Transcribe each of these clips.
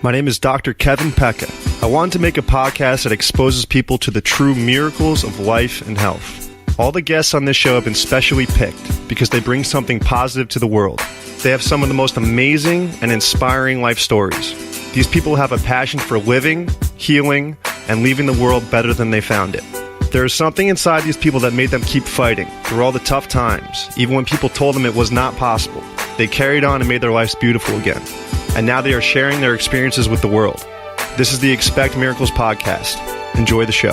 My name is Dr. Kevin Pecca. I wanted to make a podcast that exposes people to the true miracles of life and health. All the guests on this show have been specially picked because they bring something positive to the world. They have some of the most amazing and inspiring life stories. These people have a passion for living, healing, and leaving the world better than they found it. There is something inside these people that made them keep fighting through all the tough times, even when people told them it was not possible. They carried on and made their lives beautiful again. And now they are sharing their experiences with the world. This is the Expect Miracles podcast. Enjoy the show.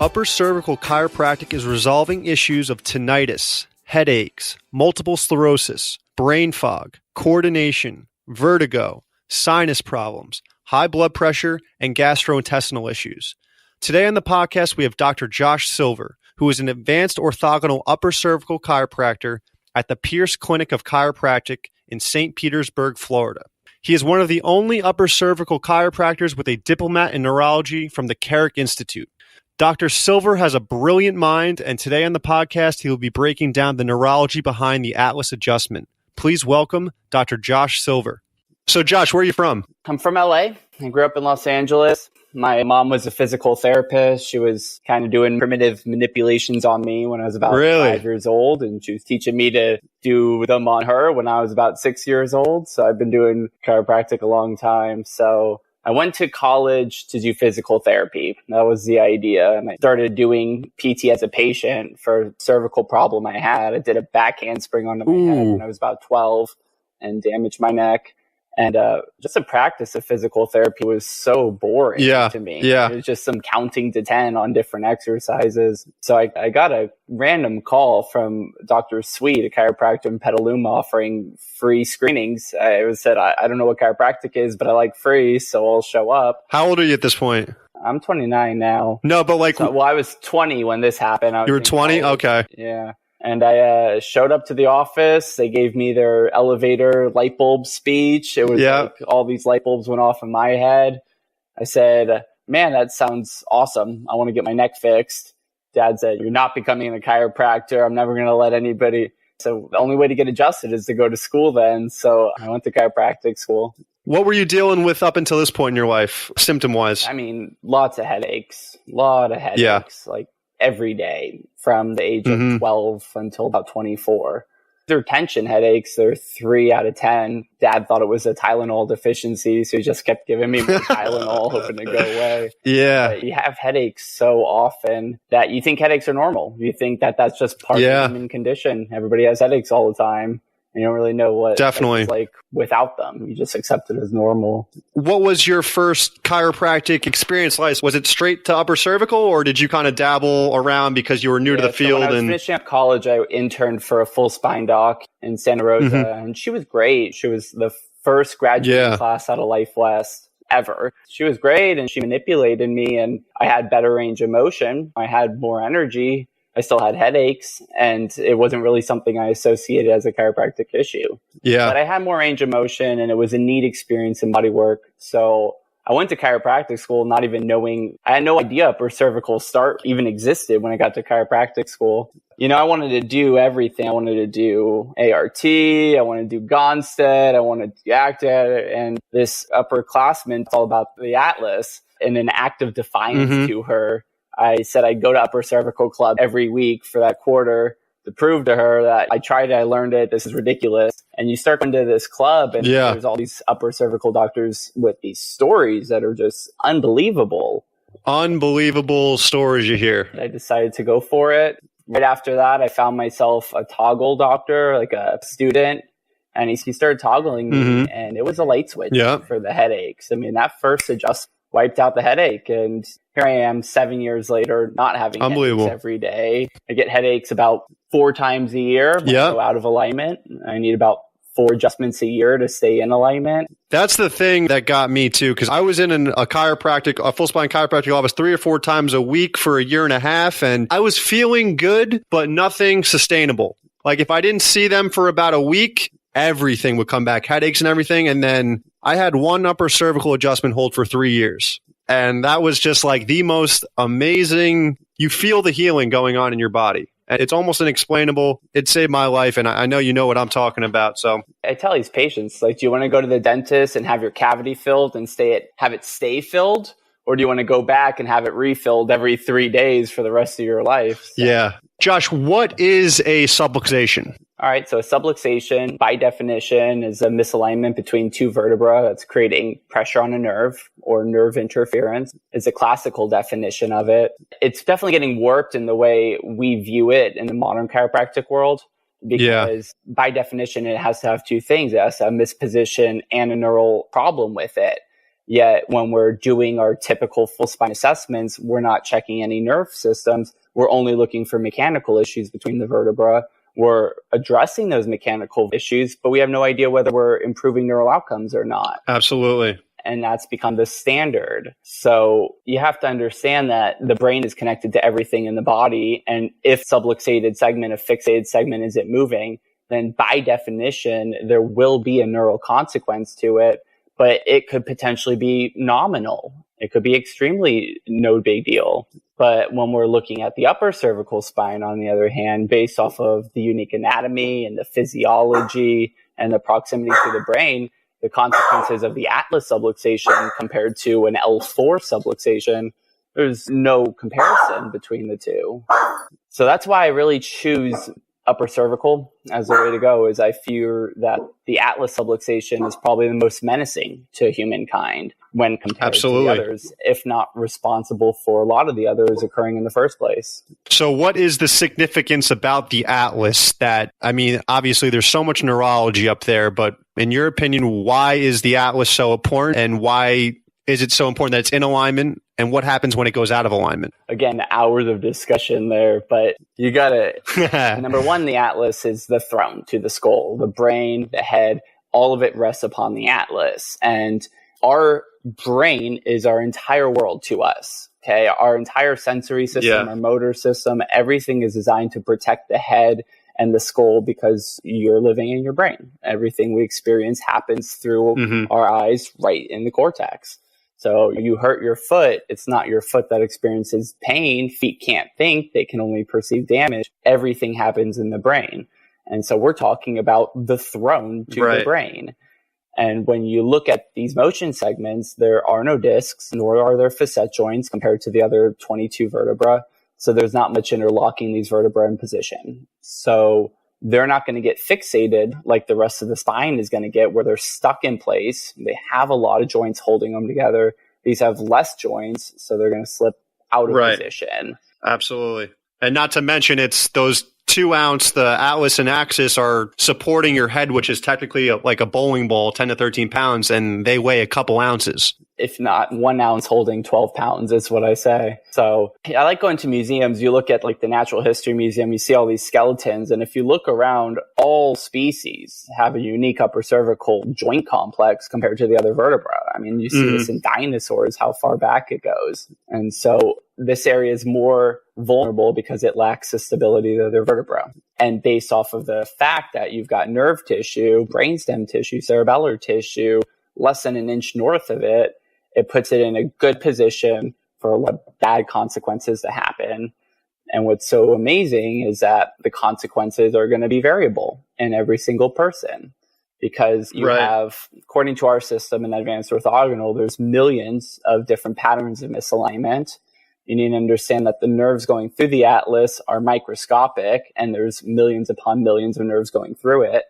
Upper Cervical Chiropractic is resolving issues of tinnitus, headaches, multiple sclerosis, brain fog, coordination, vertigo, sinus problems, high blood pressure, and gastrointestinal issues. Today on the podcast, we have Dr. Josh Silver, who is an advanced orthogonal upper cervical chiropractor at the Pierce Clinic of Chiropractic in St. Petersburg, Florida. He is one of the only upper cervical chiropractors with a Diploma in Neurology from the Carrick Institute. Dr. Silver has a brilliant mind, and today on the podcast, he will be breaking down the neurology behind the Atlas adjustment. Please welcome Dr. Josh Silver. So, Josh, where are you from? I'm from LA. I grew up in Los Angeles. My mom was a physical therapist. She was kind of doing primitive manipulations on me when I was about 5 years old, and she was teaching me to do them on her when I was about 6 years old. So I've been doing chiropractic a long time. So I went to college to do physical therapy. That was the idea. And I started doing PT as a patient for a cervical problem I had. I did a back handspring onto my head when I was about 12 and damaged my neck. And just the practice of physical therapy was so boring to me. It was just some counting to 10 on different exercises. So I got a random call from Dr. Sweet, a chiropractor in Petaluma, offering free screenings. I said, I don't know what chiropractic is, but I like free, so I'll show up. How old are you at this point? I'm 29 now. No, but like... I was 20 when this happened. You were 20? Okay. Yeah. And I showed up to the office. They gave me their elevator light bulb speech. It was like all these light bulbs went off in my head. I said, man, that sounds awesome. I want to get my neck fixed. Dad said, you're not becoming a chiropractor. I'm never going to let anybody. So the only way to get adjusted is to go to school then. So I went to chiropractic school. What were you dealing with up until this point in your life, symptom-wise? I mean, lots of headaches. Like every day from the age of 12 until about 24. They're tension headaches. They're 3 out of 10. Dad thought it was a Tylenol deficiency, so he just kept giving me more Tylenol, hoping to go away. Yeah. But you have headaches so often that you think headaches are normal. You think that that's just part of the human condition. Everybody has headaches all the time. You don't really know what it's like without them. You just accept it as normal. What was your first chiropractic experience like? Was it straight to upper cervical, or did you kind of dabble around because you were new to the field? When I was finishing up college, I interned for a full spine doc in Santa Rosa, and she was great. She was the first graduating class out of Life West ever. She was great, and she manipulated me, and I had better range of motion. I had more energy. I still had headaches, and it wasn't really something I associated as a chiropractic issue. Yeah. But I had more range of motion, and it was a neat experience in body work. So I went to chiropractic school not even knowing, I had no idea upper cervical start even existed when I got to chiropractic school. You know, I wanted to do everything. I wanted to do ART, I wanted to do Gonstead, I wanted to do ACTA, and this upperclassman, it's all about the Atlas, and an act of defiance to her. I said I'd go to Upper Cervical Club every week for that quarter to prove to her that I tried it, I learned it, this is ridiculous. And you start going to this club, and there's all these upper cervical doctors with these stories that are just unbelievable. Unbelievable stories you hear. I decided to go for it. Right after that, I found myself a toggle doctor, like a student. And he started toggling me, and it was a light switch for the headaches. I mean, that first adjustment wiped out the headache, and here I am 7 years later, not having headaches every day. I get headaches about 4 times a year when I go out of alignment. I need about 4 adjustments a year to stay in alignment. That's the thing that got me too, because I was in a full spine chiropractic office 3 or 4 times a week for a year and a half, and I was feeling good, but nothing sustainable. Like if I didn't see them for about a week, everything would come back, headaches and everything. And then I had one upper cervical adjustment hold for 3 years. And that was just like the most amazing, you feel the healing going on in your body. And it's almost inexplainable. It saved my life, and I know you know what I'm talking about. So I tell these patients, like, do you want to go to the dentist and have your cavity filled and have it stay filled? Or do you want to go back and have it refilled every 3 days for the rest of your life? So. Yeah. Josh, what is a subluxation? All right. So a subluxation, by definition, is a misalignment between two vertebrae that's creating pressure on a nerve or nerve interference. It's a classical definition of it. It's definitely getting warped in the way we view it in the modern chiropractic world. Because by definition, it has to have two things. It has to have misposition and a neural problem with it. Yet when we're doing our typical full spine assessments, we're not checking any nerve systems. We're only looking for mechanical issues between the vertebra. We're addressing those mechanical issues, but we have no idea whether we're improving neural outcomes or not. Absolutely. And that's become the standard. So you have to understand that the brain is connected to everything in the body. And if subluxated segment, a fixated segment isn't moving, then by definition, there will be a neural consequence to it. But it could potentially be nominal. It could be extremely no big deal. But when we're looking at the upper cervical spine, on the other hand, based off of the unique anatomy and the physiology and the proximity to the brain, the consequences of the atlas subluxation compared to an L4 subluxation, there's no comparison between the two. So that's why I really choose upper cervical as the way to go. Is I fear that the atlas subluxation is probably the most menacing to humankind when compared to the others, if not responsible for a lot of the others occurring in the first place. So what is the significance about the atlas that, I mean, obviously there's so much neurology up there, but in your opinion, why is the atlas so important, and why is it so important that it's in alignment, and what happens when it goes out of alignment? Again, hours of discussion there, but you got to, number one, the atlas is the throne to the skull, the brain, the head, all of it rests upon the atlas. And our brain is our entire world to us. Okay. Our entire sensory system, our motor system, everything is designed to protect the head and the skull because you're living in your brain. Everything we experience happens through our eyes, right in the cortex. So you hurt your foot, it's not your foot that experiences pain. Feet can't think, they can only perceive damage. Everything happens in the brain. And so we're talking about the throne to the brain. And when you look at these motion segments, there are no discs, nor are there facet joints compared to the other 22 vertebrae. So there's not much interlocking these vertebrae in position. So they're not going to get fixated like the rest of the spine is going to get, where they're stuck in place. They have a lot of joints holding them together. These have less joints, so they're going to slip out of position. Absolutely. And not to mention, it's those 2 ounce, the atlas and axis are supporting your head, which is technically like a bowling ball, 10 to 13 pounds, and they weigh a couple ounces. If not 1 ounce holding 12 pounds, is what I say. So I like going to museums. You look at like the Natural History Museum, you see all these skeletons. And if you look around, all species have a unique upper cervical joint complex compared to the other vertebrae. I mean, you see this in dinosaurs, how far back it goes. And so this area is more vulnerable because it lacks the stability of their vertebra. And based off of the fact that you've got nerve tissue, brainstem tissue, cerebellar tissue, less than an inch north of it, it puts it in a good position for a lot of bad consequences to happen. And what's so amazing is that the consequences are going to be variable in every single person, because you have, according to our system in advanced orthogonal, there's millions of different patterns of misalignment. You need to understand that the nerves going through the atlas are microscopic, and there's millions upon millions of nerves going through it.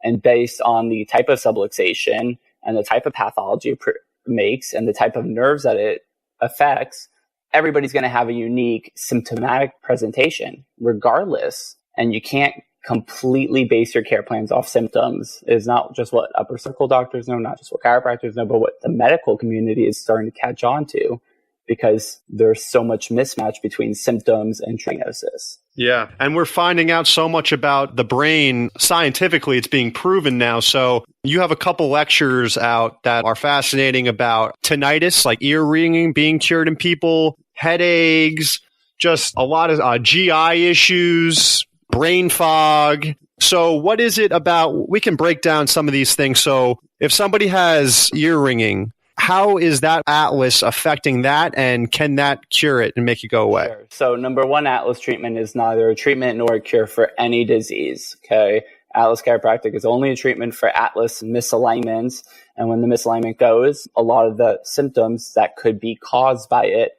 And based on the type of subluxation and the type of pathology it makes and the type of nerves that it affects, everybody's going to have a unique symptomatic presentation regardless. And you can't completely base your care plans off symptoms. It's not just what upper cervical doctors know, not just what chiropractors know, but what the medical community is starting to catch on to, because there's so much mismatch between symptoms and diagnosis. Yeah. And we're finding out so much about the brain. Scientifically, it's being proven now. So you have a couple lectures out that are fascinating about tinnitus, like ear ringing being cured in people, headaches, just a lot of GI issues, brain fog. So what is it about? We can break down some of these things. So if somebody has ear ringing, How is that atlas affecting that, and can that cure it and make it go away? Sure. So number one, atlas treatment is neither a treatment nor a cure for any disease. Okay. Atlas chiropractic is only a treatment for atlas misalignments. And when the misalignment goes, a lot of the symptoms that could be caused by it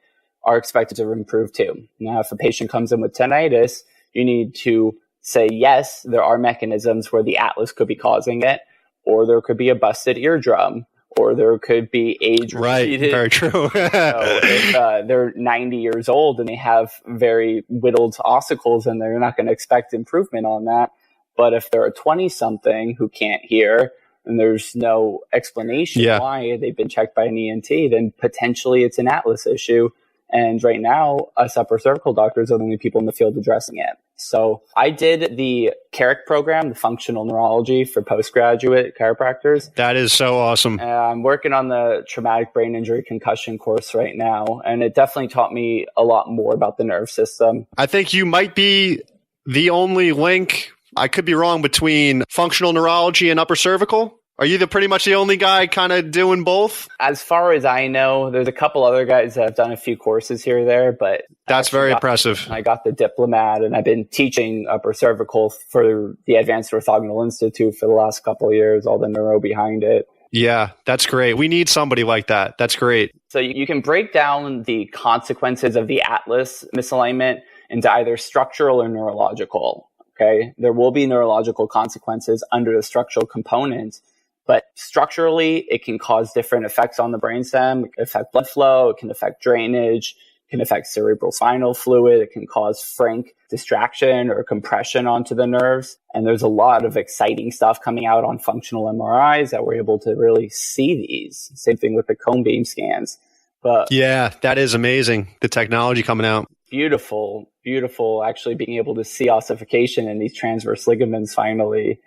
are expected to improve too. Now, if a patient comes in with tinnitus, you need to say, yes, there are mechanisms where the atlas could be causing it, or there could be a busted eardrum, or there could be age. Right, very true. So if they're 90 years old and they have very whittled ossicles, and they're not going to expect improvement on that. But if they're a 20-something who can't hear, and there's no explanation why they've been checked by an ENT, then potentially it's an atlas issue. And right now, us upper cervical doctors are the only people in the field addressing it. So I did the CARIC program, the functional neurology for postgraduate chiropractors. That is so awesome. I'm working on the traumatic brain injury concussion course right now. And it definitely taught me a lot more about the nerve system. I think you might be the only link, I could be wrong, between functional neurology and upper cervical. Are you pretty much the only guy kind of doing both? As far as I know, there's a couple other guys that have done a few courses here or there, but that's very impressive. I got the Diploma, and I've been teaching upper cervical for the Advanced Orthogonal Institute for the last couple of years, all the neuro behind it. Yeah, that's great. We need somebody like that. That's great. So you can break down the consequences of the atlas misalignment into either structural or neurological. Okay, there will be neurological consequences under the structural components. But structurally, it can cause different effects on the brainstem. It can affect blood flow. It can affect drainage. It can affect cerebrospinal fluid. It can cause frank distraction or compression onto the nerves. And there's a lot of exciting stuff coming out on functional MRIs that we're able to really see these. Same thing with the cone beam scans. But yeah, that is amazing. The technology coming out. Beautiful, beautiful. Actually being able to see ossification in these transverse ligaments finally.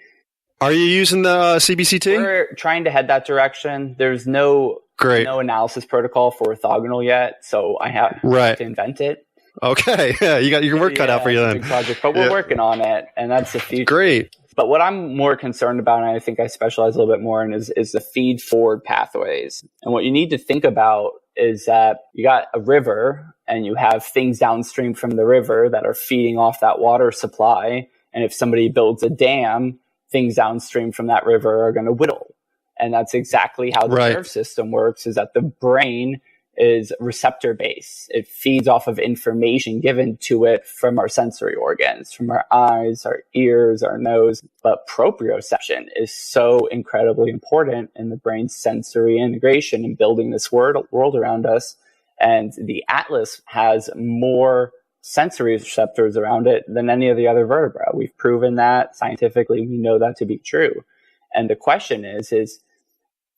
Are you using the CBCT? We're trying to head that direction. There's no analysis protocol for orthogonal yet, so I have to invent it. Okay, yeah, you got your work cut out for you then. Big project, but we're working on it, and that's the future. Great. But what I'm more concerned about, and I think I specialize a little bit more in, is the feed forward pathways. And what you need to think about is that you got a river, and you have things downstream from the river that are feeding off that water supply. And if somebody builds a dam, things downstream from that river are going to whittle. And that's exactly how the nerve system works, is that the brain is receptor based. It feeds off of information given to it from our sensory organs, from our eyes, our ears, our nose. But proprioception is so incredibly important in the brain's sensory integration and building this world around us. And the atlas has more sensory receptors around it than any of the other vertebrae. We've proven that scientifically. We know that to be true. And the question is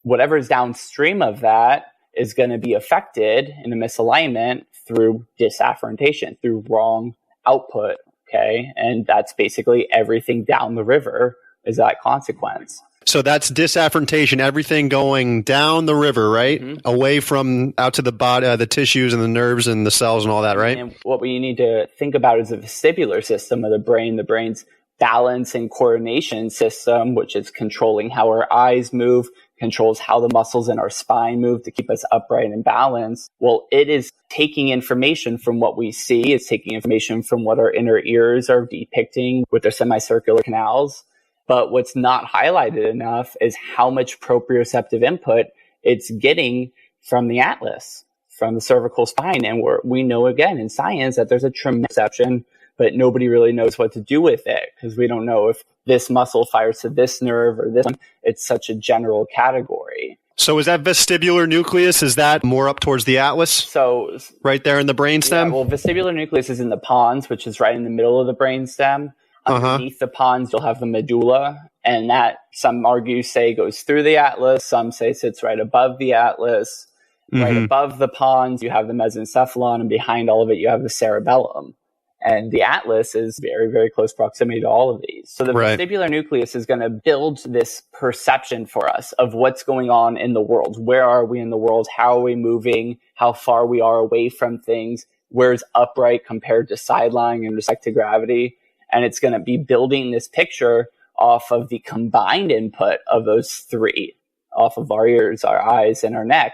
whatever is downstream of that is going to be affected in a misalignment through disafferentation, through wrong output. Okay. And that's basically everything down the river is that consequence. So that's disafferentation, everything going down the river, right? Mm-hmm. Away from out to the body, the tissues and the nerves and the cells and all that, right? And what we need to think about is the vestibular system of the brain's balance and coordination system, which is controlling how our eyes move, controls how the muscles in our spine move to keep us upright and balanced. Well, it is taking information from what we see. It's taking information from what our inner ears are depicting with their semicircular canals. But what's not highlighted enough is how much proprioceptive input it's getting from the atlas, from the cervical spine. And we know, again, in science that there's a tremendous perception, but nobody really knows what to do with it because we don't know if this muscle fires to this nerve or this one. It's such a general category. So is that vestibular nucleus? Is that more up towards the atlas? So right there in the brainstem? Yeah, well, vestibular nucleus is in the pons, which is right in the middle of the brainstem. Underneath the pons, you'll have the medulla, and that some say goes through the atlas. Some say sits right above the atlas. Mm-hmm. Right above the pons, you have the mesencephalon, and behind all of it, you have the cerebellum. And the atlas is very, very close proximity to all of these. So the vestibular nucleus is going to build this perception for us of what's going on in the world. Where are we in the world? How are we moving? How far we are away from things? Where's upright compared to sideline in respect to gravity? And it's going to be building this picture off of the combined input of those three, off of our ears, our eyes, and our neck.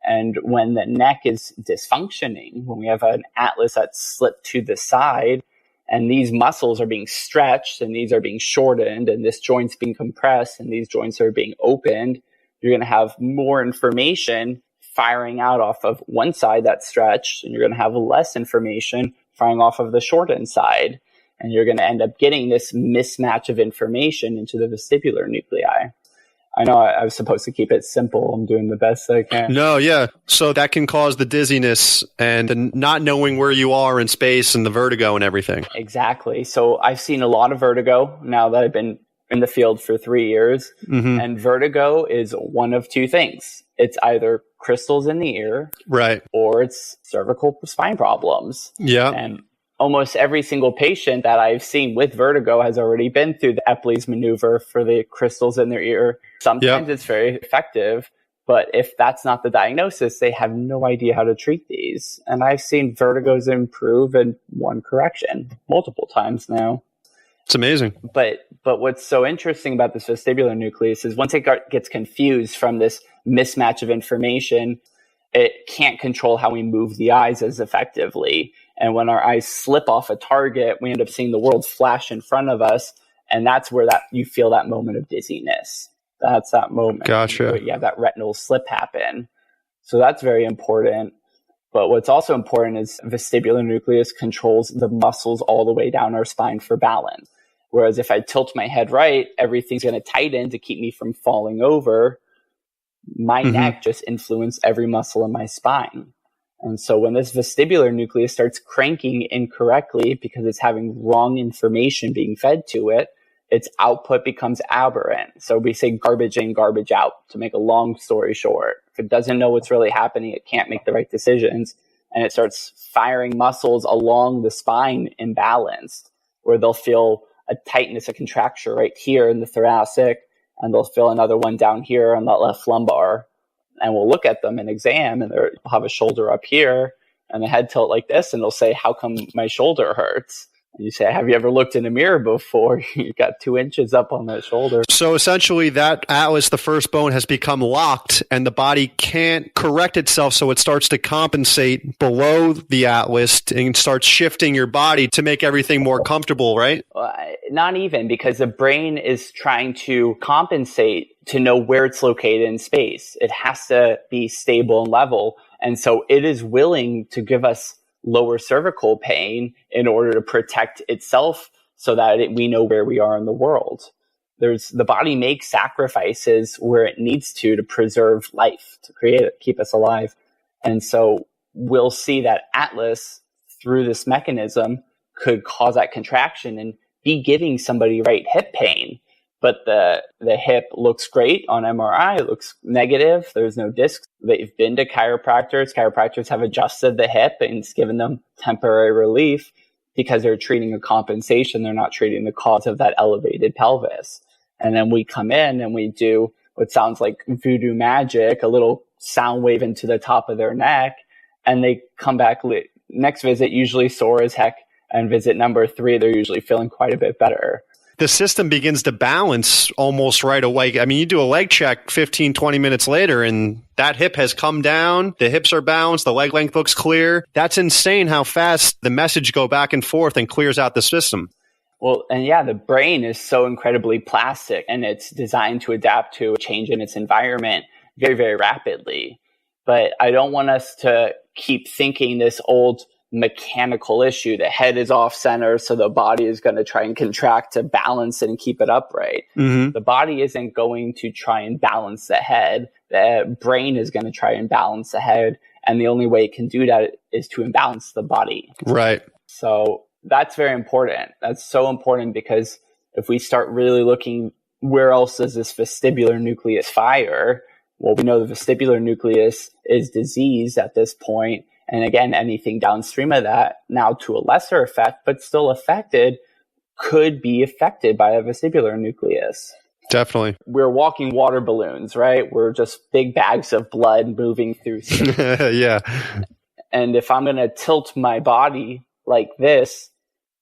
And when the neck is dysfunctioning, when we have an atlas that's slipped to the side, and these muscles are being stretched, and these are being shortened, and this joint's being compressed, and these joints are being opened, you're going to have more information firing out off of one side that's stretched, and you're going to have less information firing off of the shortened side. And you're going to end up getting this mismatch of information into the vestibular nuclei. I know I was supposed to keep it simple. I'm doing the best I can. No, yeah. So that can cause the dizziness and the not knowing where you are in space and the vertigo and everything. Exactly. So I've seen a lot of vertigo now that I've been in the field for 3 years. Mm-hmm. And vertigo is one of two things. It's either crystals in the ear, right, or it's cervical spine problems. Yeah. And almost every single patient that I've seen with vertigo has already been through the Epley's maneuver for the crystals in their ear. Sometimes it's very effective, but if that's not the diagnosis, they have no idea how to treat these. And I've seen vertigos improve in one correction multiple times now. It's amazing. But what's so interesting about this vestibular nucleus is once it gets confused from this mismatch of information, it can't control how we move the eyes as effectively. And when our eyes slip off a target, we end up seeing the world flash in front of us. And that's where you feel that moment of dizziness. That's that moment. Gotcha. You have that retinal slip happen. So that's very important. But what's also important is vestibular nucleus controls the muscles all the way down our spine for balance. Whereas if I tilt my head right, everything's going to tighten to keep me from falling over. My neck just influences every muscle in my spine. And so when this vestibular nucleus starts cranking incorrectly because it's having wrong information being fed to it, its output becomes aberrant. So we say garbage in, garbage out, to make a long story short. If it doesn't know what's really happening, it can't make the right decisions. And it starts firing muscles along the spine imbalanced, where they'll feel a tightness, a contracture right here in the thoracic, and they'll feel another one down here on that left lumbar. And we'll look at them in exam, and they'll have a shoulder up here and a head tilt like this, and they'll say, how come my shoulder hurts? And you say, have you ever looked in a mirror before? You've got 2 inches up on that shoulder. So essentially that atlas, the first bone, has become locked and the body can't correct itself. So it starts to compensate below the atlas and starts shifting your body to make everything more comfortable, right? Not even, because the brain is trying to compensate to know where it's located in space. It has to be stable and level. And so it is willing to give us lower cervical pain in order to protect itself so that we know where we are in the world. The body makes sacrifices where it needs to preserve life, to keep us alive. And so we'll see that atlas through this mechanism could cause that contraction and be giving somebody right hip pain. But the hip looks great on MRI. It looks negative. There's no discs. They've been to chiropractors. Chiropractors have adjusted the hip and it's given them temporary relief because they're treating a compensation. They're not treating the cause of that elevated pelvis. And then we come in and we do what sounds like voodoo magic, a little sound wave into the top of their neck. And they come back next visit, usually sore as heck. And visit number 3, they're usually feeling quite a bit better. The system begins to balance almost right away. I mean, you do a leg check 15, 20 minutes later, and that hip has come down. The hips are balanced. The leg length looks clear. That's insane how fast the message go back and forth and clears out the system. Well, and yeah, the brain is so incredibly plastic, and it's designed to adapt to a change in its environment very, very rapidly. But I don't want us to keep thinking this old mechanical issue. The head is off center, so the body is going to try and contract to balance it and keep it upright. Mm-hmm. The body isn't going to try and balance the head. The brain is going to try and balance the head. And the only way it can do that is to imbalance the body. Right. So that's very important. That's so important because if we start really looking, where else does this vestibular nucleus fire? Well, we know the vestibular nucleus is diseased at this point. And again, anything downstream of that, now to a lesser effect, but still affected, could be affected by a vestibular nucleus. Definitely. We're walking water balloons, right? We're just big bags of blood moving through space. Yeah. And if I'm going to tilt my body like this,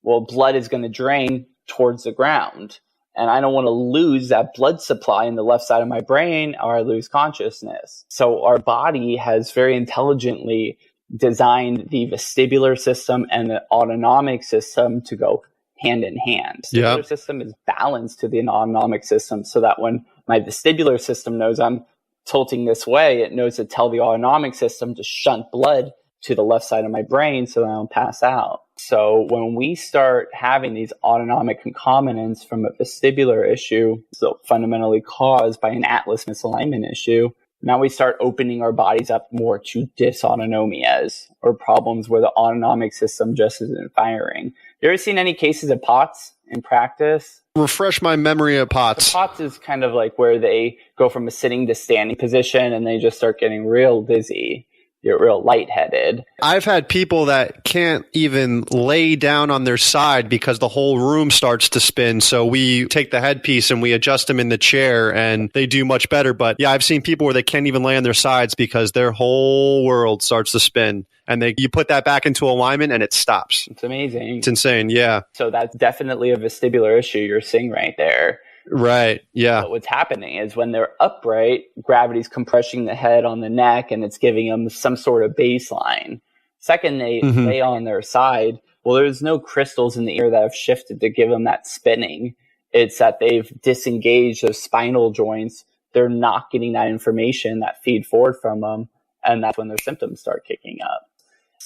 well, blood is going to drain towards the ground. And I don't want to lose that blood supply in the left side of my brain or I lose consciousness. So our body has very intelligently designed the vestibular system and the autonomic system to go hand in hand. The vestibular system is balanced to the autonomic system so that when my vestibular system knows I'm tilting this way, it knows to tell the autonomic system to shunt blood to the left side of my brain so that I don't pass out. So when we start having these autonomic concomitants from a vestibular issue, so fundamentally caused by an atlas misalignment issue, now we start opening our bodies up more to dysautonomias or problems where the autonomic system just isn't firing. You ever seen any cases of POTS in practice? Refresh my memory of POTS. So POTS is kind of like where they go from a sitting to standing position and they just start getting real dizzy. You're real lightheaded. I've had people that can't even lay down on their side because the whole room starts to spin. So we take the headpiece and we adjust them in the chair and they do much better. But yeah, I've seen people where they can't even lay on their sides because their whole world starts to spin. And you put that back into alignment and it stops. It's amazing. It's insane. Yeah. So that's definitely a vestibular issue you're seeing right there. Right. Yeah. But what's happening is when they're upright, gravity's compressing the head on the neck and it's giving them some sort of baseline. Second, they lay on their side. Well, there's no crystals in the ear that have shifted to give them that spinning. It's that they've disengaged those spinal joints. They're not getting that information that feed forward from them. And that's when their symptoms start kicking up.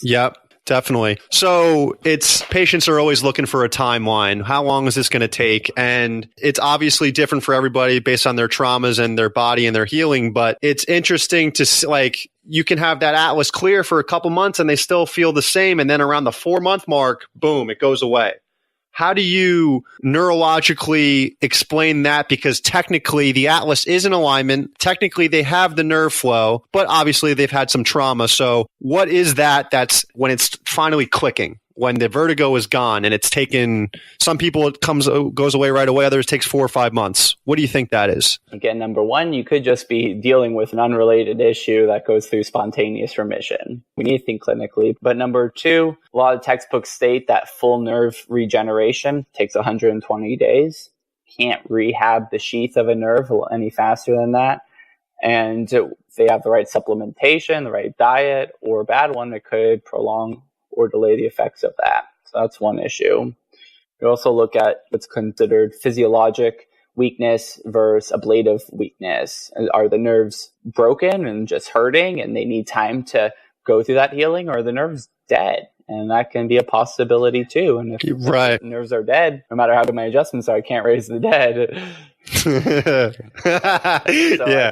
Yep. Definitely. So patients are always looking for a timeline. How long is this going to take? And it's obviously different for everybody based on their traumas and their body and their healing. But it's interesting to you can have that atlas clear for a couple months and they still feel the same. And then around the 4-month mark, boom, it goes away. How do you neurologically explain that? Because technically the atlas is in alignment. Technically they have the nerve flow, but obviously they've had some trauma. So what is that's when it's finally clicking? When the vertigo is gone and it's taken, some people it goes away right away, others takes 4 or 5 months. What do you think that is? Again, number one, you could just be dealing with an unrelated issue that goes through spontaneous remission. We need to think clinically. But number two, a lot of textbooks state that full nerve regeneration takes 120 days. Can't rehab the sheath of a nerve any faster than that. And if they have the right supplementation, the right diet, or a bad one, it could prolong or delay the effects of that. So that's one issue. We also look at what's considered physiologic weakness versus ablative weakness. Are the nerves broken and just hurting and they need time to go through that healing, or are the nerves dead? And that can be a possibility too. And if the nerves are dead, no matter how good my adjustments are, I can't raise the dead. I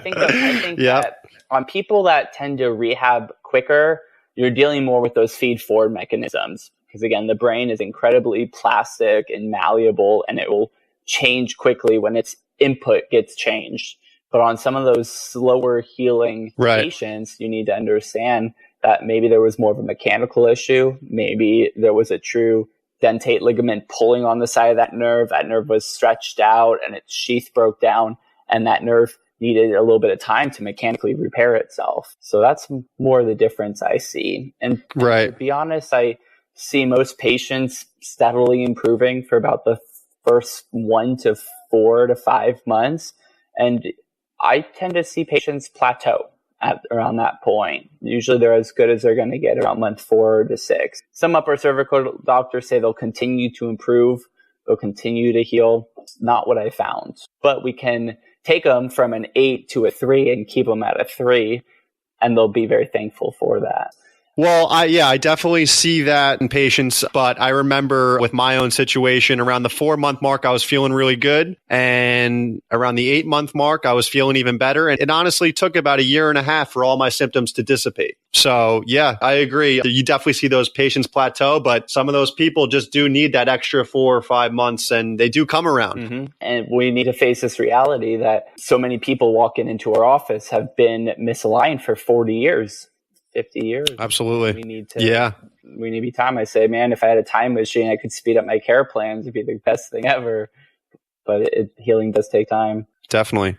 think that on people that tend to rehab quicker, you're dealing more with those feed-forward mechanisms. Because again, the brain is incredibly plastic and malleable, and it will change quickly when its input gets changed. But on some of those slower healing patients, you need to understand that maybe there was more of a mechanical issue. Maybe there was a true dentate ligament pulling on the side of that nerve. That nerve was stretched out and its sheath broke down, and that nerve needed a little bit of time to mechanically repair itself. So that's more the difference I see. And to be honest, I see most patients steadily improving for about the first 1 to 4 to 5 months. And I tend to see patients plateau at around that point. Usually they're as good as they're going to get around month 4 to 6. Some upper cervical doctors say they'll continue to improve. They'll continue to heal. It's not what I found. But we can take them from an 8 to a 3 and keep them at a 3, and they'll be very thankful for that. Well, I definitely see that in patients, but I remember with my own situation around the 4-month mark, I was feeling really good. And around the 8-month mark, I was feeling even better. And it honestly took about 1.5 years for all my symptoms to dissipate. So yeah, I agree. You definitely see those patients plateau, but some of those people just do need that extra 4 or 5 months, and they do come around. Mm-hmm. And we need to face this reality that so many people walking into our office have been misaligned for 40 years. 50 years. Absolutely. We need to be time. I say, man, if I had a time machine, I could speed up my care plans. It'd be the best thing ever. But healing does take time. Definitely.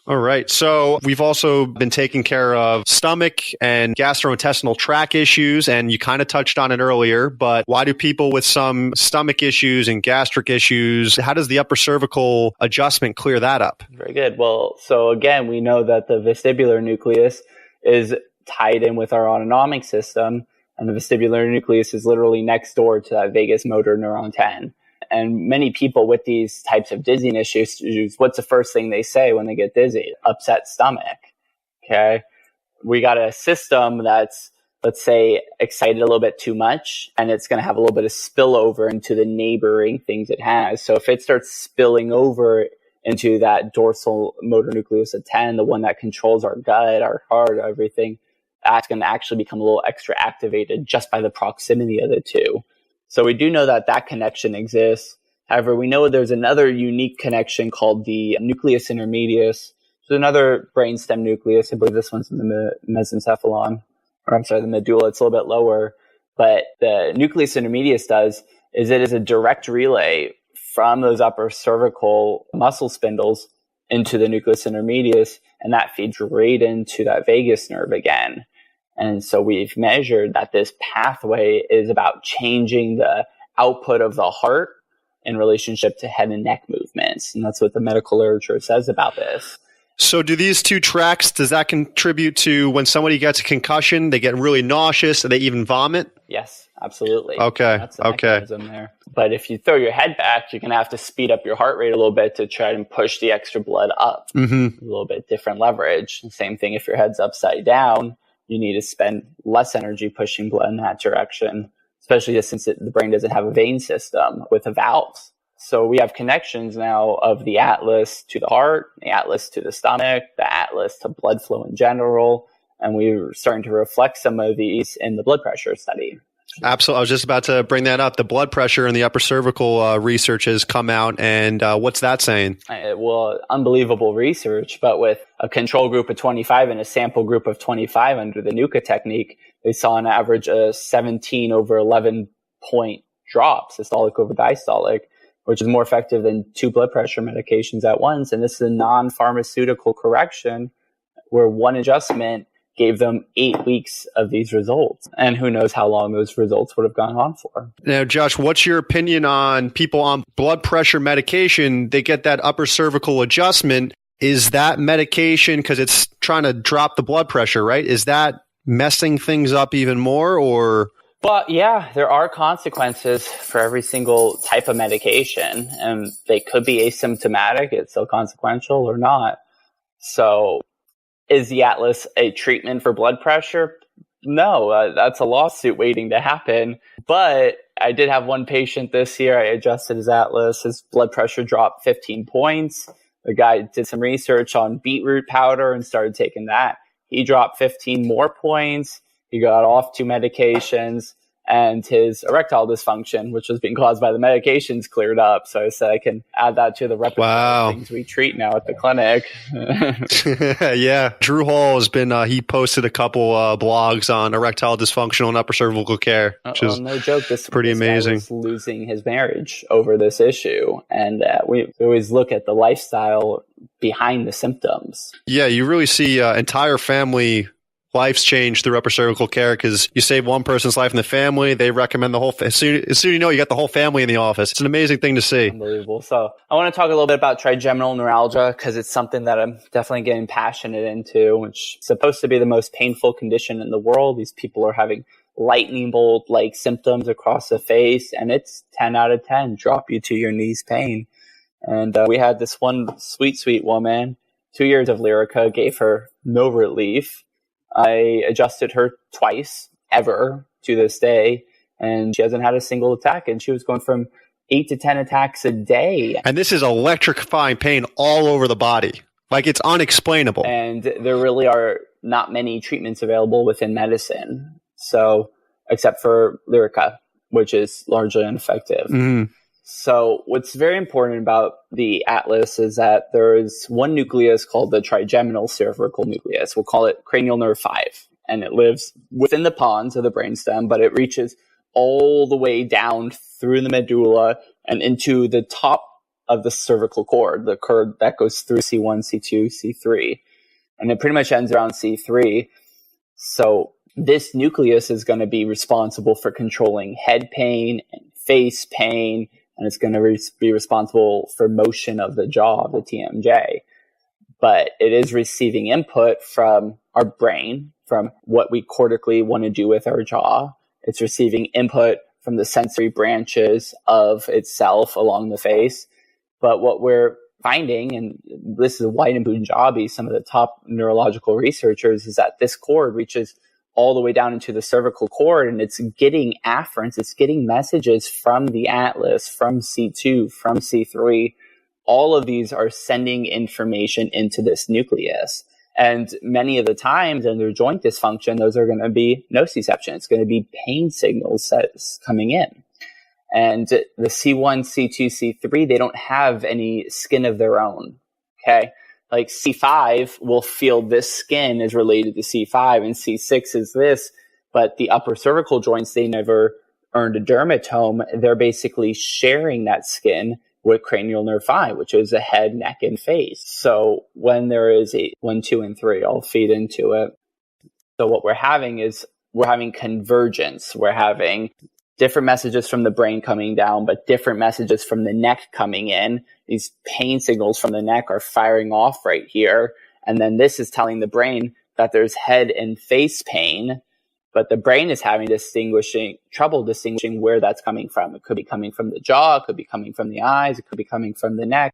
All right. So we've also been taking care of stomach and gastrointestinal tract issues, and you kind of touched on it earlier, but why do people with some stomach issues and gastric issues, how does the upper cervical adjustment clear that up? Very good. Well, so again, we know that the vestibular nucleus is tied in with our autonomic system, and the vestibular nucleus is literally next door to that vagus motor neuron 10. And many people with these types of dizziness issues, what's the first thing they say when they get dizzy? Upset stomach. Okay. We got a system that's, let's say, excited a little bit too much, and it's going to have a little bit of spillover into the neighboring things it has. So if it starts spilling over into that dorsal motor nucleus of 10, the one that controls our gut, our heart, everything, that's going to actually become a little extra activated just by the proximity of the two. So we do know that that connection exists. However, we know there's another unique connection called the nucleus intermedius. So another brainstem nucleus. I believe this one's in the mesencephalon, or I'm sorry, the medulla. It's a little bit lower. But the nucleus intermedius is it is a direct relay from those upper cervical muscle spindles into the nucleus intermedius, and that feeds right into that vagus nerve again. And so we've measured that this pathway is about changing the output of the heart in relationship to head and neck movements. And that's what the medical literature says about this. So do these two tracks, does that contribute to when somebody gets a concussion, they get really nauseous, and they even vomit? Yes, absolutely. Okay. That's the mechanism there. But if you throw your head back, you're going to have to speed up your heart rate a little bit to try and push the extra blood up. Mm-hmm. A little bit different leverage. Same thing if your head's upside down. You need to spend less energy pushing blood in that direction, especially since the brain doesn't have a vein system with the valves. So we have connections now of the atlas to the heart, the atlas to the stomach, the atlas to blood flow in general. And we're starting to reflect some of these in the blood pressure study. Absolutely. I was just about to bring that up. The blood pressure in the upper cervical research has come out, and what's that saying? Well, unbelievable research, but with a control group of 25 and a sample group of 25 under the NUCA technique, they saw an average of 17 over 11 point drop, systolic over diastolic, which is more effective than 2 blood pressure medications at once. And this is a non-pharmaceutical correction where one adjustment gave them 8 weeks of these results. And who knows how long those results would have gone on for. Now, Josh, what's your opinion on people on blood pressure medication? They get that upper cervical adjustment. Is that medication, because it's trying to drop the blood pressure, right? Is that messing things up even more, or? Well, yeah, there are consequences for every single type of medication, and they could be asymptomatic, it's still consequential, or not. So is the Atlas a treatment for blood pressure? No, that's a lawsuit waiting to happen. But I did have one patient this year. I adjusted his Atlas. His blood pressure dropped 15 points. The guy did some research on beetroot powder and started taking that. He dropped 15 more points. He got off 2 medications, and his erectile dysfunction, which was being caused by the medications, cleared up. So I said I can add that to the repertoire of things we treat now at the clinic. Yeah. Drew Hall has been, he posted a couple blogs on erectile dysfunction and upper cervical care, which is no joke. This pretty amazing. Guy was losing his marriage over this issue. And we always look at the lifestyle behind the symptoms. Yeah, you really see entire family life's changed through upper cervical care, because you save one person's life in the family, they recommend the whole as soon as you know, you got the whole family in the office. It's an amazing thing to see. Unbelievable. So I want to talk a little bit about trigeminal neuralgia, because it's something that I'm definitely getting passionate into, which is supposed to be the most painful condition in the world. These people are having lightning bolt like symptoms across the face, and it's 10 out of 10 drop you to your knees pain. And we had this one sweet woman, 2 years of Lyrica gave her no relief. I adjusted her twice ever to this day, and she hasn't had a single attack. And she was going from 8 to 10 attacks a day. And this is electrifying pain all over the body. Like, it's unexplainable. And there really are not many treatments available within medicine. So, except for Lyrica, which is largely ineffective. Mm-hmm. So what's very important about the atlas is that there is one nucleus called the trigeminal cervical nucleus. We'll call it cranial nerve 5. And it lives within the pons of the brainstem, but it reaches all the way down through the medulla and into the top of the cervical cord, the cord that goes through C1, C2, C3. And it pretty much ends around C3. So this nucleus is going to be responsible for controlling head pain and face pain, and it's going to be responsible for motion of the jaw, the TMJ. But it is receiving input from our brain, from what we cortically want to do with our jaw. It's receiving input from the sensory branches of itself along the face. But what we're finding, and this is White and Punjabi, some of the top neurological researchers, is that this cord reaches all the way down into the cervical cord, and it's getting afferents, it's getting messages from the atlas, from C2, from C3. All of these are sending information into this nucleus. And many of the times under joint dysfunction, those are going to be nociception. It's going to be pain signals that's coming in. And the C1, C2, C3, they don't have any skin of their own. Okay. Like C5 will feel this skin is related to C5 and C6 is this, but the upper cervical joints, they never earned a dermatome. They're basically sharing that skin with cranial nerve 5, which is the head, neck, and face. So when there is a 1, 2, and 3, I'll feed into it. So what we're having is we're having convergence. We're having different messages from the brain coming down, but different messages from the neck coming in. These pain signals from the neck are firing off right here. And then this is telling the brain that there's head and face pain, but the brain is having trouble distinguishing where that's coming from. It could be coming from the jaw, it could be coming from the eyes, it could be coming from the neck.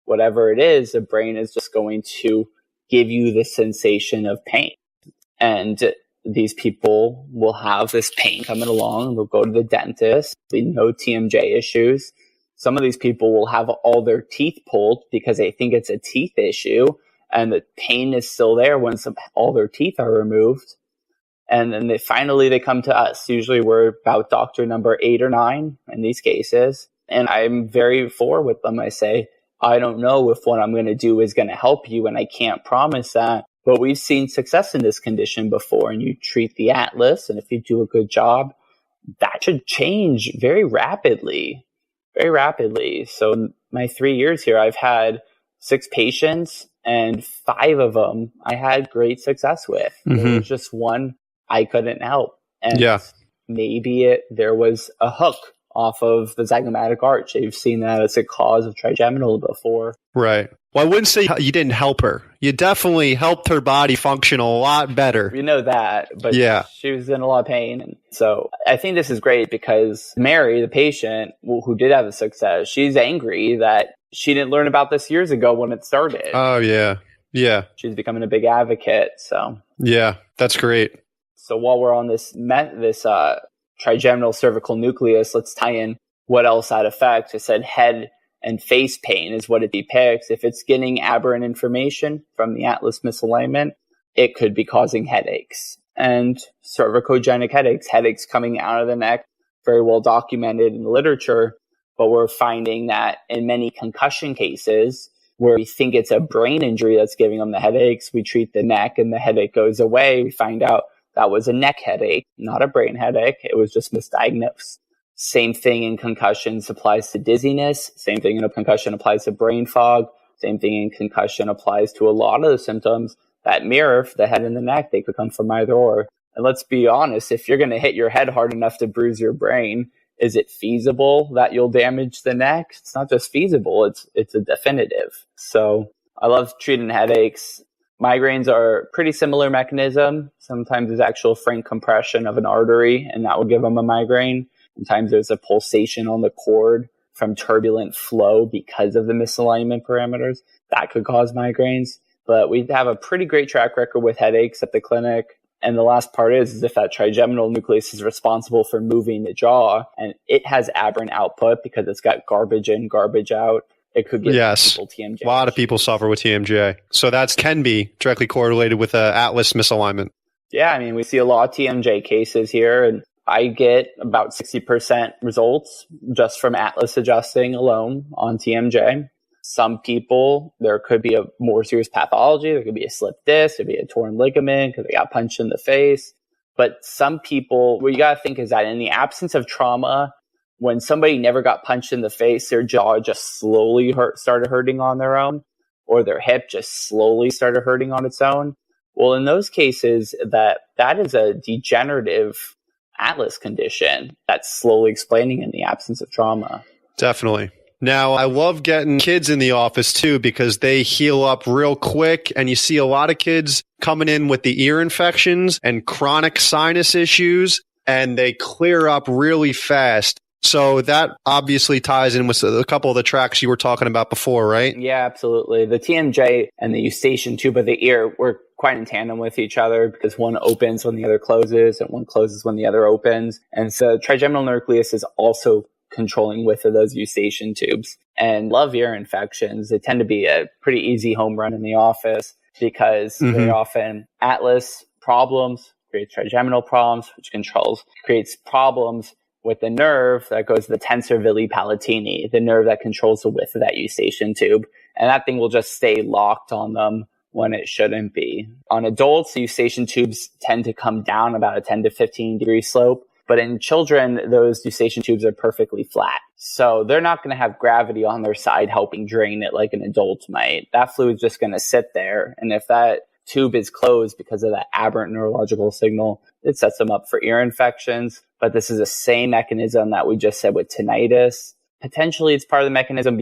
Whatever it is, the brain is just going to give you the sensation of pain. And these people will have this pain coming along. They'll go to the dentist. No TMJ issues. Some of these people will have all their teeth pulled because they think it's a teeth issue, and the pain is still there once all their teeth are removed. And then they come to us. Usually we're about doctor number 8 or 9 in these cases. And I'm very forward with them. I say, I don't know if what I'm going to do is going to help you, and I can't promise that. But we've seen success in this condition before, and you treat the atlas, and if you do a good job, that should change very rapidly. So my 3 years here, I've had 6 patients, and 5 of them I had great success with. There was just one I couldn't help. And maybe there was a hook off of the zygomatic arch. You've seen that as a cause of trigeminal before. Right. Well, I wouldn't say you didn't help her. You definitely helped her body function a lot better. You know that, but she was in a lot of pain. And so I think this is great because Mary, the patient who did have the success, she's angry that she didn't learn about this years ago when it started. Oh, yeah. Yeah. She's becoming a big advocate. So yeah, that's great. So while we're on this trigeminal cervical nucleus, let's tie in what else that affects. I said head and face pain is what it depicts. If it's getting aberrant information from the atlas misalignment, it could be causing headaches and cervicogenic headaches coming out of the neck, very well documented in the literature. But we're finding that in many concussion cases where we think it's a brain injury that's giving them the headaches, we treat the neck and the headache goes away. We find out that was a neck headache, not a brain headache. It was just misdiagnosed. Same thing in concussions applies to dizziness. Same thing in a concussion applies to brain fog. Same thing in concussion applies to a lot of the symptoms that mirror the head and the neck. They could come from either or. And let's be honest, if you're going to hit your head hard enough to bruise your brain, is it feasible that you'll damage the neck? It's not just feasible, it's a definitive. So I love treating headaches. Migraines are a pretty similar mechanism. Sometimes there's actual frank compression of an artery, and that will give them a migraine. Sometimes there's a pulsation on the cord from turbulent flow because of the misalignment parameters. That could cause migraines. But we have a pretty great track record with headaches at the clinic. And the last part is if that trigeminal nucleus is responsible for moving the jaw and it has aberrant output because it's got garbage in, garbage out, it could give people TMJ. A lot of people suffer with TMJ. So that can be directly correlated with atlas misalignment. Yeah, I mean, we see a lot of TMJ cases here, and I get about 60% results just from atlas adjusting alone on TMJ. Some people, there could be a more serious pathology. There could be a slipped disc, there could be a torn ligament because they got punched in the face. But some people, what you got to think is that in the absence of trauma, when somebody never got punched in the face, their jaw just slowly started hurting on their own, or their hip just slowly started hurting on its own. Well, in those cases, that is a degenerative atlas condition that's slowly explaining in the absence of trauma. Definitely. Now, I love getting kids in the office too, because they heal up real quick, and you see a lot of kids coming in with the ear infections and chronic sinus issues, and they clear up really fast. So that obviously ties in with a couple of the tracks you were talking about before, right? Yeah, absolutely. The TMJ and the Eustachian tube of the ear were quite in tandem with each other, because one opens when the other closes and one closes when the other opens. And so trigeminal nucleus is also controlling width of those Eustachian tubes. And love ear infections, they tend to be a pretty easy home run in the office, because very often atlas problems creates trigeminal problems, which creates problems with the nerve that goes to the tensor villi palatini, the nerve that controls the width of that Eustachian tube. And that thing will just stay locked on them when it shouldn't be. On adults, the Eustachian tubes tend to come down about a 10 to 15 degree slope. But in children, those Eustachian tubes are perfectly flat. So they're not going to have gravity on their side helping drain it like an adult might. That fluid's just going to sit there. And if that tube is closed because of that aberrant neurological signal, it sets them up for ear infections. But this is the same mechanism that we just said with tinnitus. Potentially, it's part of the mechanism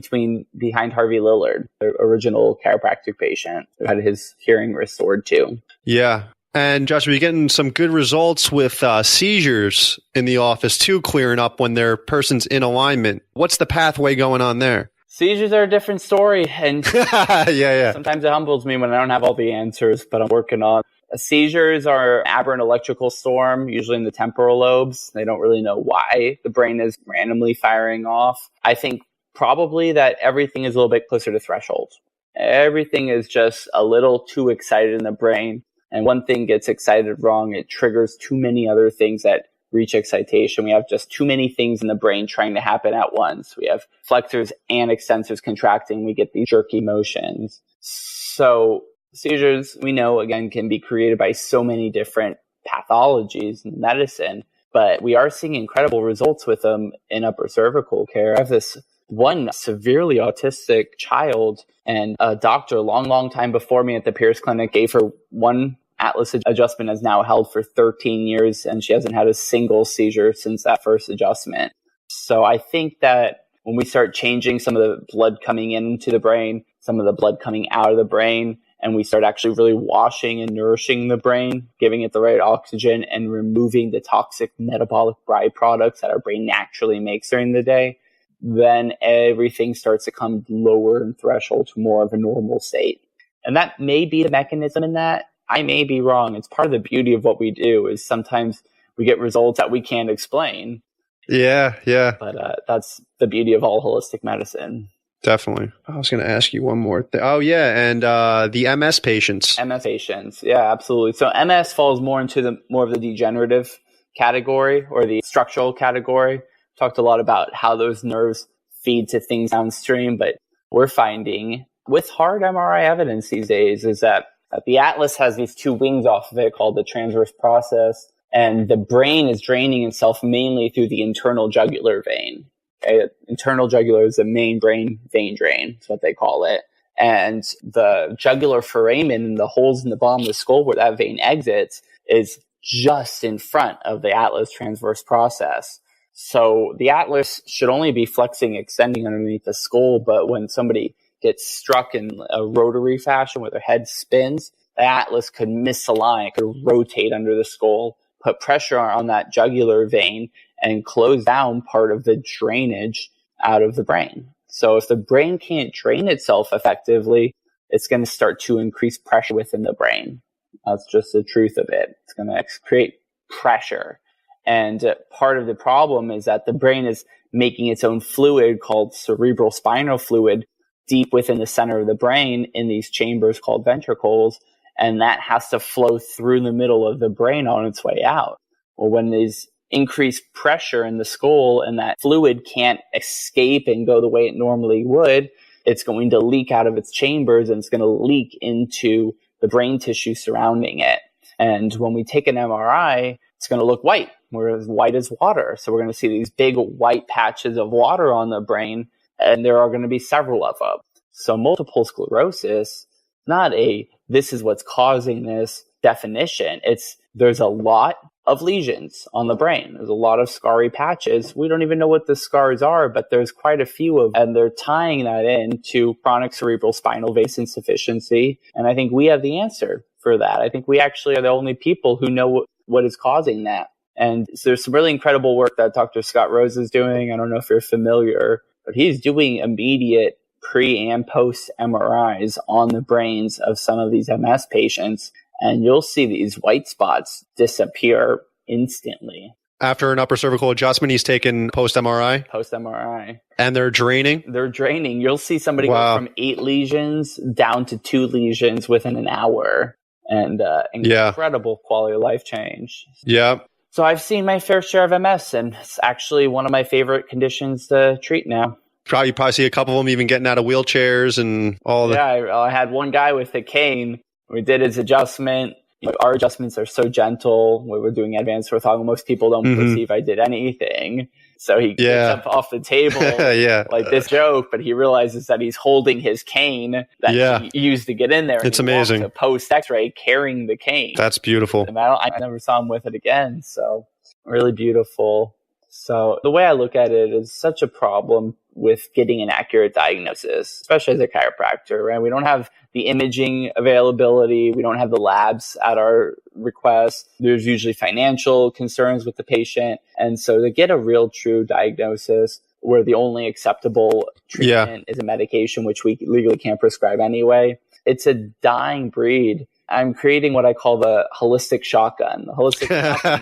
behind Harvey Lillard, the original chiropractic patient who had his hearing restored too. Yeah. And Joshua, you're getting some good results with seizures in the office too, clearing up when their person's in alignment. What's the pathway going on there? Seizures are a different story. And yeah. Sometimes it humbles me when I don't have all the answers, but I'm working on. Seizures are aberrant electrical storm, usually in the temporal lobes. They don't really know why the brain is randomly firing off. I think probably that everything is a little bit closer to threshold. Everything is just a little too excited in the brain. And one thing gets excited wrong, it triggers too many other things that reach excitation. We have just too many things in the brain trying to happen at once. We have flexors and extensors contracting. We get these jerky motions. So seizures, we know, again, can be created by so many different pathologies in medicine, but we are seeing incredible results with them in upper cervical care. I have this one severely autistic child, and a doctor long time before me at the Pierce Clinic gave her one atlas adjustment, has now held for 13 years, and she hasn't had a single seizure since that first adjustment. So I think that when we start changing some of the blood coming into the brain, some of the blood coming out of the brain, and we start actually really washing and nourishing the brain, giving it the right oxygen, and removing the toxic metabolic byproducts that our brain naturally makes during the day, then everything starts to come lower in threshold to more of a normal state. And that may be the mechanism in that. I may be wrong. It's part of the beauty of what we do is sometimes we get results that we can't explain. Yeah. But that's the beauty of all holistic medicine. Definitely. I was going to ask you one more thing. Oh, yeah. And the MS patients. MS patients. Yeah, absolutely. So MS falls more into more of the degenerative category or the structural category. Talked a lot about how those nerves feed to things downstream, but we're finding with hard MRI evidence these days is that the atlas has these two wings off of it called the transverse process, and the brain is draining itself mainly through the internal jugular vein. Okay? Internal jugular is the main brain vein drain. That's what they call it. And the jugular foramen and the holes in the bottom of the skull where that vein exits is just in front of the atlas transverse process. So the atlas should only be flexing, extending underneath the skull, but when somebody gets struck in a rotary fashion where their head spins, the atlas could misalign, it could rotate under the skull, put pressure on that jugular vein, and close down part of the drainage out of the brain. So if the brain can't drain itself effectively, it's going to start to increase pressure within the brain. That's just the truth of it. It's going to create pressure. And part of the problem is that the brain is making its own fluid called cerebrospinal fluid deep within the center of the brain in these chambers called ventricles. And that has to flow through the middle of the brain on its way out. Well, when there's increased pressure in the skull and that fluid can't escape and go the way it normally would, it's going to leak out of its chambers and it's going to leak into the brain tissue surrounding it. And when we take an MRI it's going to look white. We're as white as water. So we're going to see these big white patches of water on the brain, and there are going to be several of them. So multiple sclerosis, not a this is what's causing this definition. It's there's a lot of lesions on the brain. There's a lot of scarry patches. We don't even know what the scars are, but there's quite a few of them, and they're tying that in to chronic cerebrospinal vase insufficiency. And I think we have the answer for that. I think we actually are the only people who know what is causing that. And so there's some really incredible work that Dr. Scott Rose is doing. I don't know if you're familiar, but he's doing immediate pre and post MRIs on the brains of some of these MS patients. And you'll see these white spots disappear instantly. After an upper cervical adjustment, he's taken post-MRI? Post-MRI. And they're draining? They're draining. You'll see somebody go from 8 lesions down to 2 lesions within an hour. And incredible quality of life change. Yeah. So I've seen my fair share of MS, and it's actually one of my favorite conditions to treat now. You probably see a couple of them even getting out of wheelchairs and all that. Yeah, I had one guy with a cane. We did his adjustment. Our adjustments are so gentle. We were doing advanced orthogonal. Most people don't perceive I did anything. So he gets up off the table like this joke, but he realizes that he's holding his cane that he used to get in there. It's amazing. To post X-ray carrying the cane. That's beautiful. And I never saw him with it again. So really beautiful. So the way I look at it is such a problem with getting an accurate diagnosis, especially as a chiropractor, right? We don't have the imaging availability. We don't have the labs at our request. There's usually financial concerns with the patient. And so to get a real true diagnosis where the only acceptable treatment is a medication, which we legally can't prescribe anyway, it's a dying breed. I'm creating what I call the holistic shotgun. The holistic shotgun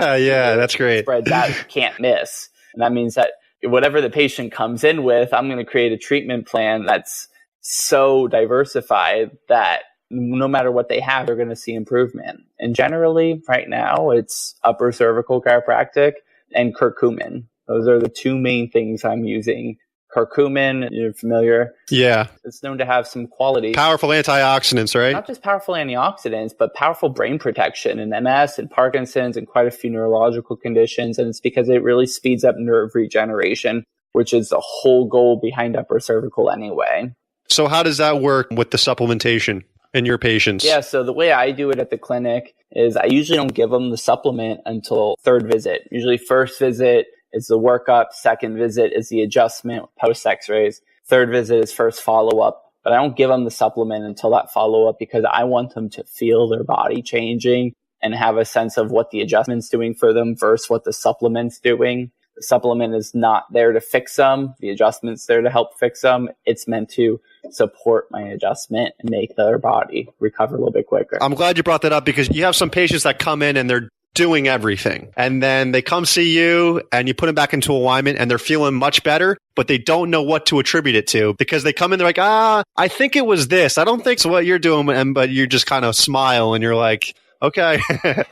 that's great. Spread that you can't miss. And that means that whatever the patient comes in with, I'm going to create a treatment plan that's so diversified that no matter what they have, they're going to see improvement. And generally, right now, it's upper cervical chiropractic and curcumin. Those are the two main things I'm using. Curcumin, you're familiar. Yeah. It's known to have some qualities. Powerful antioxidants, right? Not just powerful antioxidants, but powerful brain protection in MS and Parkinson's and quite a few neurological conditions. And it's because it really speeds up nerve regeneration, which is the whole goal behind upper cervical anyway. So how does that work with the supplementation in your patients? Yeah, so the way I do it at the clinic is I usually don't give them the supplement until third visit. Usually first visit is the workup. Second visit is the adjustment post x-rays. Third visit is first follow-up. But I don't give them the supplement until that follow-up because I want them to feel their body changing and have a sense of what the adjustment's doing for them versus what the supplement's doing. The supplement is not there to fix them. The adjustment's there to help fix them. It's meant to support my adjustment and make their body recover a little bit quicker. I'm glad you brought that up because you have some patients that come in and they're doing everything. And then they come see you and you put them back into alignment and they're feeling much better, but they don't know what to attribute it to because they come in, they're like, I think it was this. I don't think it's what you're doing. But you just kind of smile and you're like, okay.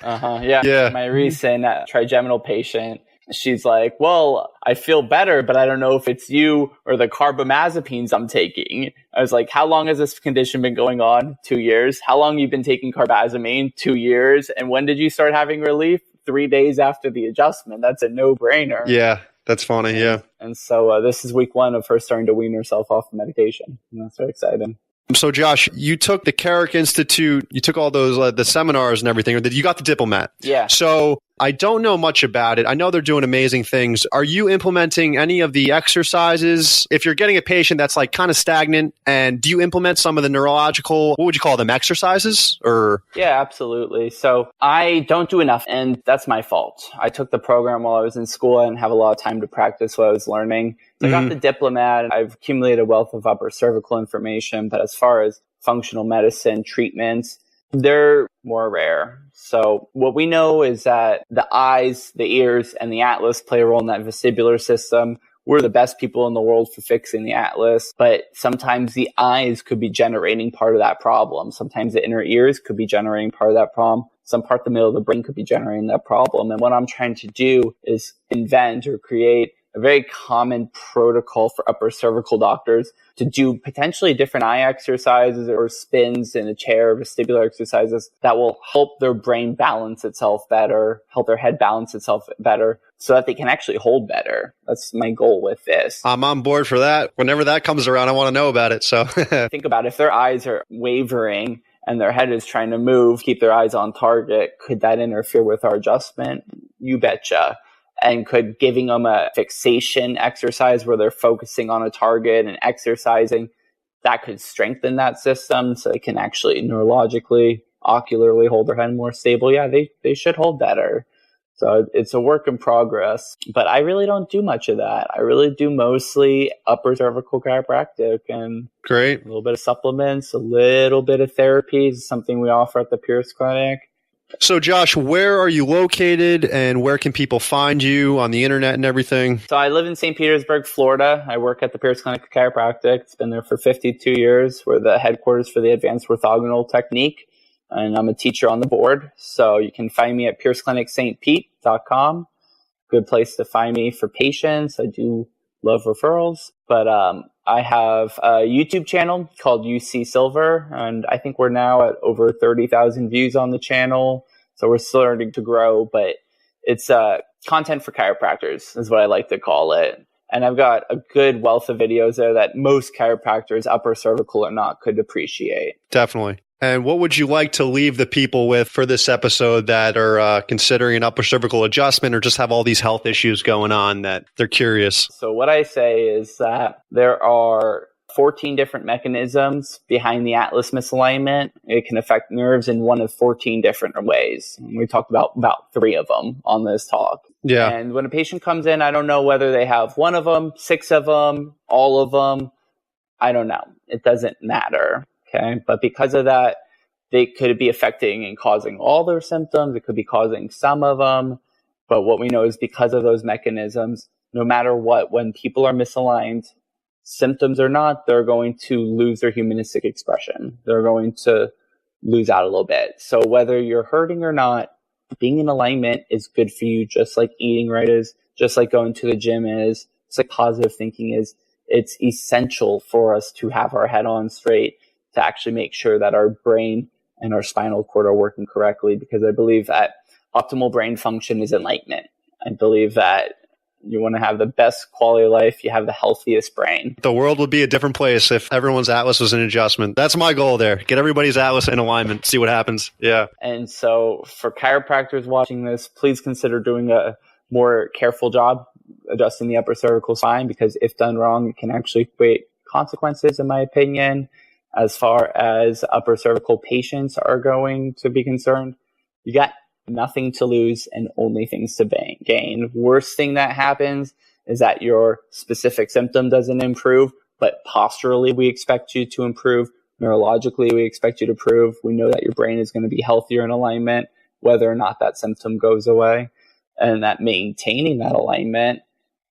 Yeah. My recent trigeminal patient, she's like, well, I feel better, but I don't know if it's you or the carbamazepines I'm taking. I was like, how long has this condition been going on? 2 years. How long you been taking carbazamine? 2 years. And when did you start having relief? 3 days after the adjustment. That's a no-brainer. Yeah, that's funny. Yeah. And so this is week 1 of her starting to wean herself off the medication. And that's very exciting. So Josh, you took the Carrick Institute, you took all those, the seminars and everything, you got the Diploma. Yeah. So I don't know much about it. I know they're doing amazing things. Are you implementing any of the exercises? If you're getting a patient that's like kind of stagnant, and do you implement some of the neurological, what would you call them, exercises? Or Yeah, absolutely. So I don't do enough, and that's my fault. I took the program while I was in school. I didn't have a lot of time to practice what I was learning. So I got the Diploma. I've accumulated a wealth of upper cervical information, but as far as functional medicine treatments, they're more rare. So what we know is that the eyes, the ears, and the atlas play a role in that vestibular system. We're the best people in the world for fixing the atlas, but sometimes the eyes could be generating part of that problem. Sometimes the inner ears could be generating part of that problem. Some part of the middle of the brain could be generating that problem. And what I'm trying to do is invent or create a very common protocol for upper cervical doctors to do potentially different eye exercises or spins in a chair, vestibular exercises that will help their brain balance itself better, help their head balance itself better so that they can actually hold better. That's my goal with this. I'm on board for that. Whenever that comes around, I want to know about it. So think about if their eyes are wavering and their head is trying to move, keep their eyes on target, could that interfere with our adjustment? You betcha. And could giving them a fixation exercise where they're focusing on a target and exercising, that could strengthen that system so they can actually neurologically, ocularly hold their head more stable. Yeah, they should hold better. So it's a work in progress, but I really don't do much of that. I really do mostly upper cervical chiropractic and great. A little bit of supplements, a little bit of therapy is something we offer at the Pierce Clinic. So Josh, where are you located and where can people find you on the internet and everything? So I live in St. Petersburg, Florida. I work at the Pierce Clinic of Chiropractic. It's been there for 52 years. We're the headquarters for the advanced orthogonal technique, and I'm a teacher on the board. So you can find me at pierceclinicstpete.com. Good place to find me for patients. I do love referrals, but I have a YouTube channel called UC Silver, and I think we're now at over 30,000 views on the channel. So we're starting to grow, but it's content for chiropractors is what I like to call it. And I've got a good wealth of videos there that most chiropractors, upper cervical or not, could appreciate. Definitely. And what would you like to leave the people with for this episode that are considering an upper cervical adjustment or just have all these health issues going on that they're curious? So what I say is that there are 14 different mechanisms behind the atlas misalignment. It can affect nerves in one of 14 different ways. We talked about 3 of them on this talk. Yeah. And when a patient comes in, I don't know whether they have 1 of them, 6 of them, all of them. I don't know. It doesn't matter. Okay. But because of that, they could be affecting and causing all their symptoms. It could be causing some of them. But what we know is because of those mechanisms, no matter what, when people are misaligned, symptoms or not, they're going to lose their humanistic expression. They're going to lose out a little bit. So whether you're hurting or not, being in alignment is good for you, just like eating right is, just like going to the gym is, just like positive thinking is. It's essential for us to have our head on straight, to actually make sure that our brain and our spinal cord are working correctly, because I believe that optimal brain function is enlightenment. I believe that you want to have the best quality of life, you have the healthiest brain. The world would be a different place if everyone's atlas was in adjustment. That's my goal there. Get everybody's atlas in alignment, see what happens. Yeah. And so for chiropractors watching this, please consider doing a more careful job adjusting the upper cervical spine, because if done wrong, it can actually create consequences, in my opinion. As far as upper cervical patients are going to be concerned, you got nothing to lose and only things to gain. Worst thing that happens is that your specific symptom doesn't improve, but posturally we expect you to improve. Neurologically, we expect you to improve. We know that your brain is going to be healthier in alignment, whether or not that symptom goes away. And that maintaining that alignment,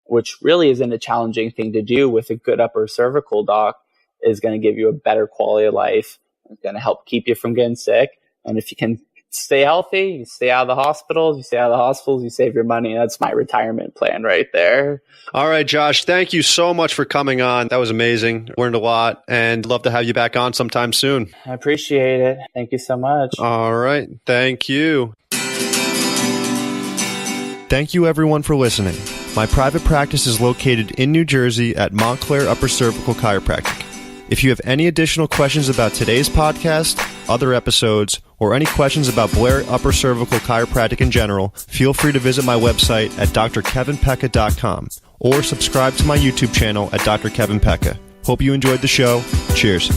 which really isn't a challenging thing to do with a good upper cervical doc, is going to give you a better quality of life. It's going to help keep you from getting sick. And if you can stay healthy, you stay out of the hospitals, you save your money. That's my retirement plan right there. All right, Josh, thank you so much for coming on. That was amazing. Learned a lot and love to have you back on sometime soon. I appreciate it. Thank you so much. All right. Thank you. Thank you, everyone, for listening. My private practice is located in New Jersey at Montclair Upper Cervical Chiropractic. If you have any additional questions about today's podcast, other episodes, or any questions about Blair Upper Cervical Chiropractic in general, feel free to visit my website at drkevinpecca.com or subscribe to my YouTube channel at Dr. Kevin Pecca. Hope you enjoyed the show. Cheers.